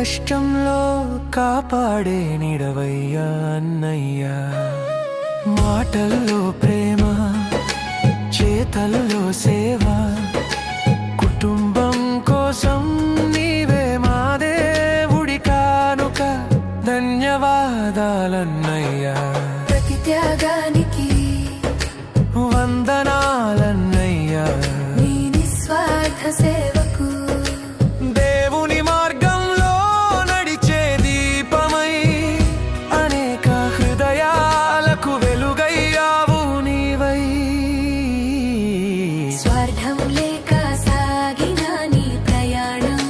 కష్టంలో కాపాడే నిడవయ్యా అన్నయ్య. మాటల్లో ప్రేమ, చేతల్లో సేవ, కుటుంబం కోసం నీవే మా దేవుడి కానుక. ధన్యవాదాలన్నయ్యా, ప్రతి త్యాగానికి వందనాలన్నయ్యా. నీ నిస్వార్థ సేవకు దేవుని మార్గంలో నడిచే దీపమై అనేక హృదయాలకు వెలుగయ్యావు నీవై. స్వార్థం లేక సాగిన నీ ప్రయాణం,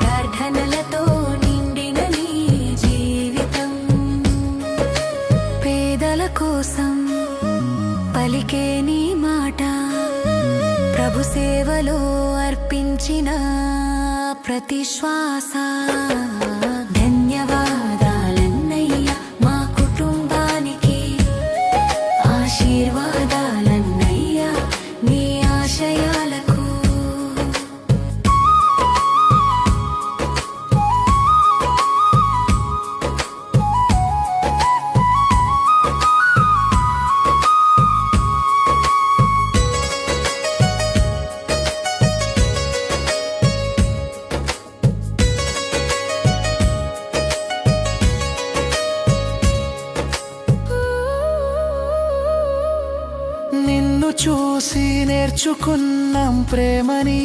ప్రార్థనలతో నిండిన నీ జీవితం, పేదల కోసం పలికే నీ మాట, ప్రభు సేవలో అర్పించిన ప్రతి శ్వాస. ధన్యవాదాలన్నయ్య మా కుటుంబానికి, ఆశీర్వాదాలన్నయ్య నీ ఆశయాలకు. నిన్ను చూసి నేర్చుకున్నాం ప్రేమని,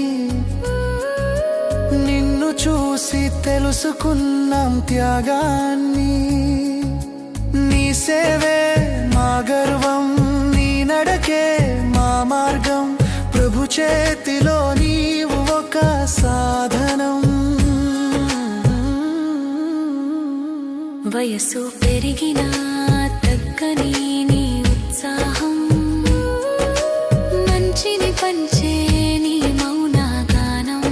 నిన్ను చూసి తెలుసుకున్నాం త్యాగాన్ని. నీ సేవే మా గర్వం, నీ నడకే మా మార్గం, ప్రభు చేతిలో నీవు ఒక సాధనం. వయసు పెరిగిన తగ్గని నీ ఉత్సాహం, మంచిని పంచే నీ మౌన గానం,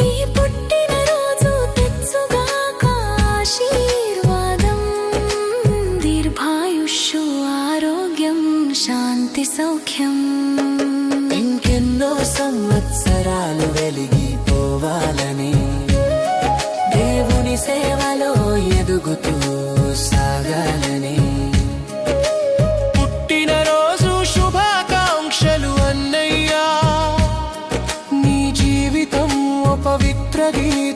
ఈ పుట్టిన రోజు తెచ్చుగాక ఆశీర్వాదం. దీర్ఘాయుష్షు, ఆరోగ్యం, శాంతి, సౌఖ్యం, ఇంకెన్నో సంవత్సరాలు వెలిగిపోవాలని, దేవుని సేవలో ఎదుగుతూ సాగాలని. పుట్టినరోజు శుభాకాంక్షలు అన్నయ్యా, నీ జీవితం ఓ పవిత్ర గీతం.